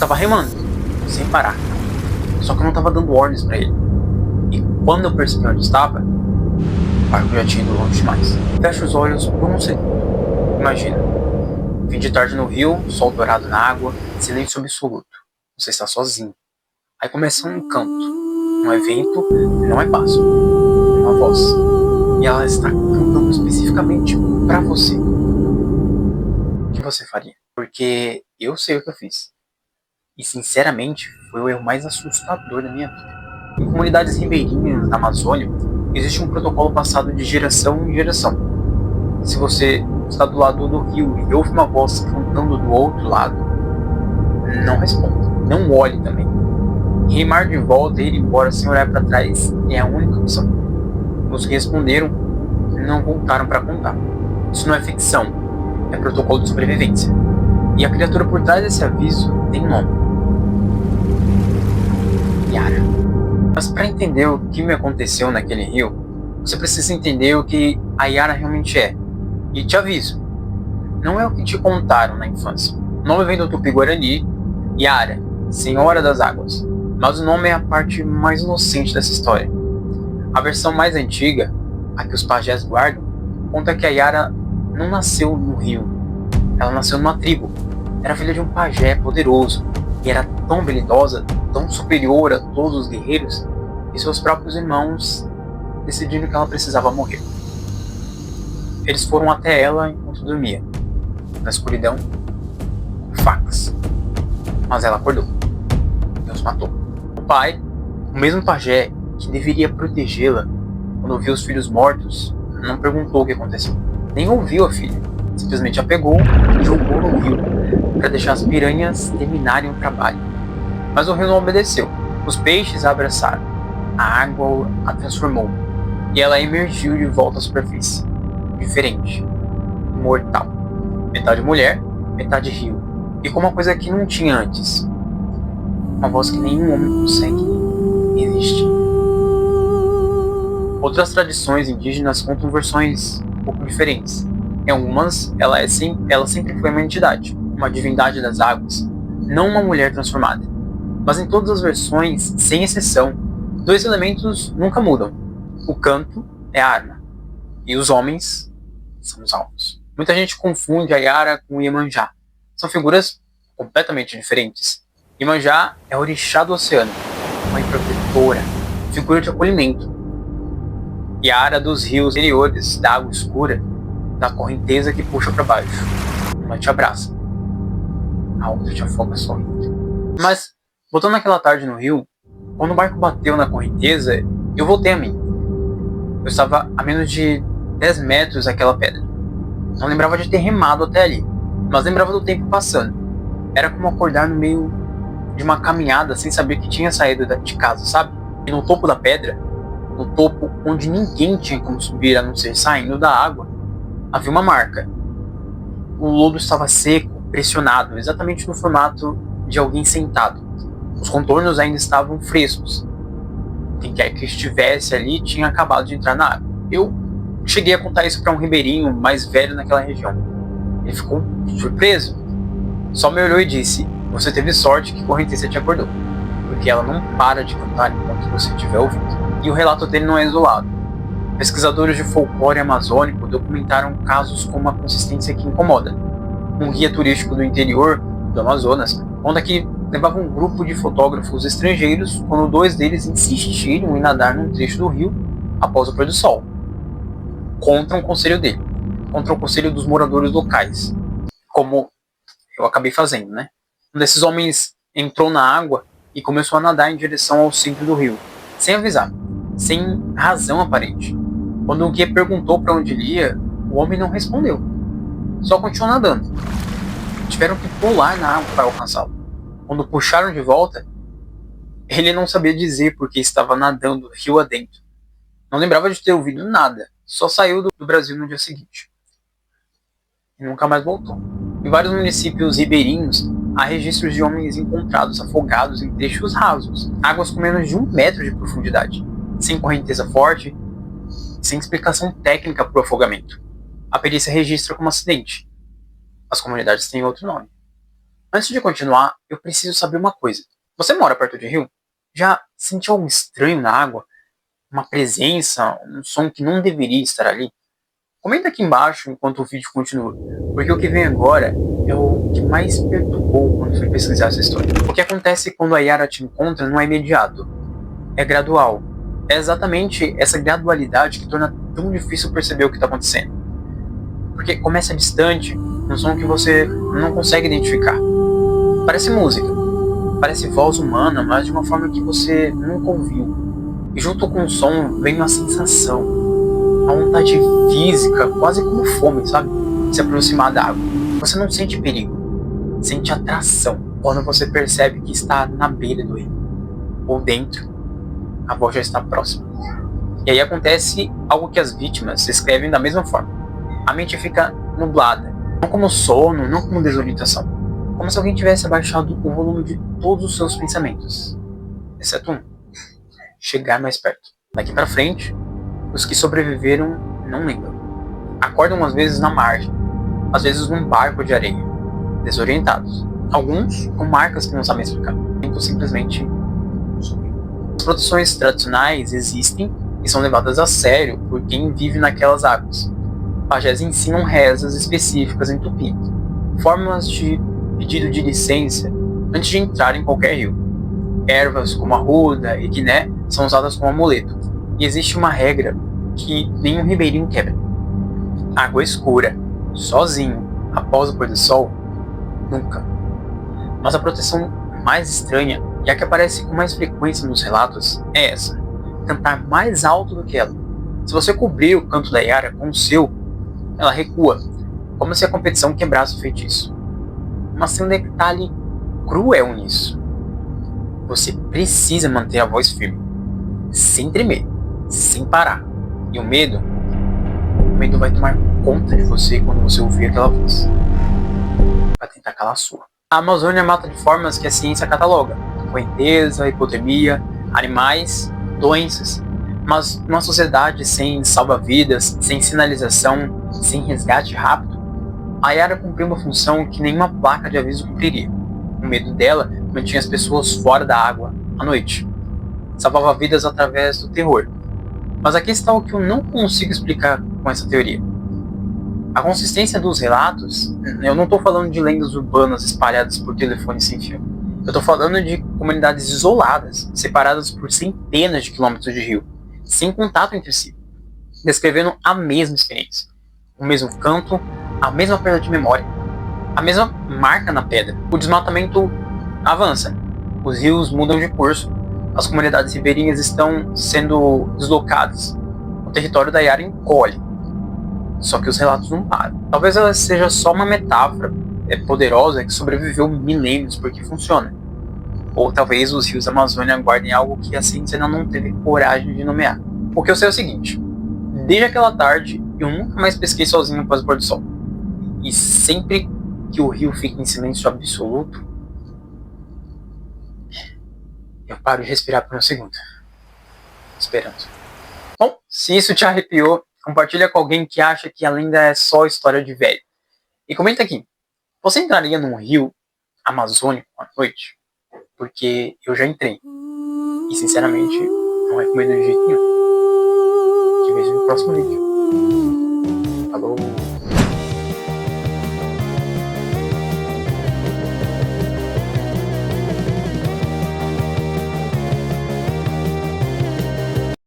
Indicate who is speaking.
Speaker 1: estava remando, sem parar. Só que eu não estava dando ordens para ele. E quando eu percebi onde estava, o barco já tinha ido longe demais. Fecho os olhos por um segundo. Imagina, fim de tarde no rio, sol dourado na água, silêncio absoluto. Você está sozinho. Aí começa um canto, um evento, não é passo, é uma voz. E ela está cantando especificamente para você. O que você faria? Porque eu sei o que eu fiz. E sinceramente, foi o erro mais assustador da minha vida. Em comunidades ribeirinhas da Amazônia, existe um protocolo passado de geração em geração. Se você está do lado do rio e ouve uma voz cantando do outro lado, não responda, não olhe também. Remar de volta e ir embora sem olhar para trás é a única opção. Os que responderam não voltaram para contar. Isso não é ficção, é protocolo de sobrevivência. E a criatura por trás desse aviso tem nome: Yara. Mas para entender o que me aconteceu naquele rio, você precisa entender o que a Yara realmente é. E te aviso, não é o que te contaram na infância. O nome vem do Tupi-Guarani, Yara, Senhora das Águas. Mas o nome é a parte mais inocente dessa história. A versão mais antiga, a que os pajés guardam, conta que a Yara não nasceu no rio. Ela nasceu numa tribo. Era filha de um pajé poderoso e era tão habilidosa, tão superior a todos os guerreiros, que seus próprios irmãos decidiram que ela precisava morrer. Eles foram até ela enquanto dormia, na escuridão, com facas. Mas ela acordou. Deus matou. O pai, o mesmo pajé que deveria protegê-la, quando viu os filhos mortos, não perguntou o que aconteceu. Nem ouviu a filha. Simplesmente a pegou e jogou no rio, para deixar as piranhas terminarem o trabalho. Mas o rio não obedeceu. Os peixes a abraçaram. A água a transformou. E ela emergiu de volta à superfície. Diferente. Mortal. Metade mulher, metade rio. E com uma coisa que não tinha antes. Uma voz que nenhum homem consegue resistir. Outras tradições indígenas contam versões um pouco diferentes. Em algumas, ela sempre foi uma entidade, uma divindade das águas, não uma mulher transformada. Mas em todas as versões, sem exceção, dois elementos nunca mudam. O canto é a arma, e os homens são os alvos. Muita gente confunde a Yara com o Iemanjá. São figuras completamente diferentes. Iemanjá é o orixá do oceano, mãe protetora, figura de acolhimento. Yara dos rios interiores, da água escura, da correnteza que puxa para baixo. Uma te abraça, a outra te afoga sorrindo. Mas, voltando naquela tarde no rio, quando o barco bateu na correnteza, eu voltei a mim. Eu estava a menos de 10 metros daquela pedra. Não lembrava de ter remado até ali, mas lembrava do tempo passando. Era como acordar no meio de uma caminhada sem saber que tinha saído de casa, sabe? E no topo da pedra, no topo onde ninguém tinha como subir a não ser saindo da água, havia uma marca. O lodo estava seco, pressionado, exatamente no formato de alguém sentado. Os contornos ainda estavam frescos. Quem quer que estivesse ali tinha acabado de entrar na água. Eu cheguei a contar isso para um ribeirinho mais velho naquela região. Ele ficou surpreso. Só me olhou e disse: "Você teve sorte que correnteza te acordou, porque ela não para de cantar enquanto você estiver ouvindo." E o relato dele não é isolado. Pesquisadores de folclore amazônico documentaram casos com uma consistência que incomoda. Um guia turístico do interior do Amazonas conta que levava um grupo de fotógrafos estrangeiros quando dois deles insistiram em nadar num trecho do rio após o pôr do sol, contra um conselho dele, contra o conselho dos moradores locais, como eu acabei fazendo, né? Um desses homens entrou na água e começou a nadar em direção ao centro do rio, sem avisar, sem razão aparente. Quando o guia perguntou para onde ele ia, o homem não respondeu. Só continuou nadando. Tiveram que pular na água para alcançá-lo. Quando puxaram de volta, ele não sabia dizer porque estava nadando rio adentro. Não lembrava de ter ouvido nada. Só saiu do Brasil no dia seguinte. E nunca mais voltou. Em vários municípios ribeirinhos, há registros de homens encontrados afogados em trechos rasos, águas com menos de 1 metro de profundidade, sem correnteza forte, sem explicação técnica para o afogamento. A perícia registra como acidente. As comunidades têm outro nome: Antes de continuar, eu preciso saber uma coisa. Você mora perto de rio? Já sentiu algo estranho na água? Uma presença, um som que não deveria estar ali? Comenta aqui embaixo enquanto o vídeo continua, porque o que vem agora é o que mais perturbou quando fui pesquisar essa história. O que acontece quando a Yara te encontra não é imediato, é gradual. É exatamente essa gradualidade que torna tão difícil perceber o que está acontecendo. Porque começa distante, um som que você não consegue identificar. Parece música, parece voz humana, mas de uma forma que você nunca ouviu. E junto com o som vem uma sensação, uma vontade física, quase como fome, sabe? De se aproximar da água. Você não sente perigo, sente atração quando você percebe que está na beira do rio. Ou dentro, a voz já está próxima. E aí acontece algo que as vítimas descrevem da mesma forma. A mente fica nublada, não como sono, não como desorientação, como se alguém tivesse abaixado o volume de todos os seus pensamentos, exceto um: chegar mais perto. Daqui pra frente, os que sobreviveram não lembram. Acordam às vezes na margem, às vezes num barco de areia, desorientados. Alguns com marcas que não sabem explicar. Então simplesmente sumiu. As proteções tradicionais existem e são levadas a sério por quem vive naquelas águas. Pajés ensinam rezas específicas em tupi, formas de pedido de licença antes de entrar em qualquer rio. Ervas como arruda e guiné são usadas como amuleto, e existe uma regra que nenhum ribeirinho quebra: água escura, sozinho, após o pôr do sol, nunca. Mas a proteção mais estranha, e a que aparece com mais frequência nos relatos, é essa: cantar mais alto do que ela. Se você cobrir o canto da Yara com o seu, ela recua, como se a competição quebrasse o feitiço. Mas tem um detalhe cruel nisso: você precisa manter a voz firme, sem tremer, sem parar. E o medo vai tomar conta de você quando você ouvir aquela voz. Vai tentar calar a sua. A Amazônia mata de formas que a ciência cataloga: correnteza, hipotermia, animais, doenças. Mas numa sociedade sem salva-vidas, sem sinalização, sem resgate rápido, a Yara cumpriu uma função que nenhuma placa de aviso cumpriria. O medo dela mantinha as pessoas fora da água à noite. Salvava vidas através do terror. Mas aqui está o que eu não consigo explicar com essa teoria. A consistência dos relatos, eu não estou falando de lendas urbanas espalhadas por telefone sem fio. Eu estou falando de comunidades isoladas, separadas por centenas de quilômetros de rio, sem contato entre si, descrevendo a mesma experiência. O mesmo canto, a mesma perda de memória, a mesma marca na pedra. O desmatamento avança, os rios mudam de curso, as comunidades ribeirinhas estão sendo deslocadas, o território da Yara encolhe. Só que os relatos não param. Talvez ela seja só uma metáfora poderosa que sobreviveu milênios porque funciona. Ou talvez os rios da Amazônia guardem algo que a ciência ainda não teve coragem de nomear. O que eu sei é o seguinte: desde aquela tarde, eu nunca mais pesquei sozinho após o pôr do sol. E sempre que o rio fica em silêncio absoluto, eu paro de respirar por um segundo, esperando. Bom, se isso te arrepiou, compartilha com alguém que acha que a lenda é só história de velho. E comenta aqui: você entraria num rio amazônico à noite? Porque eu já entrei. E sinceramente, não recomendo de jeito nenhum. Te vejo no próximo vídeo. Falou!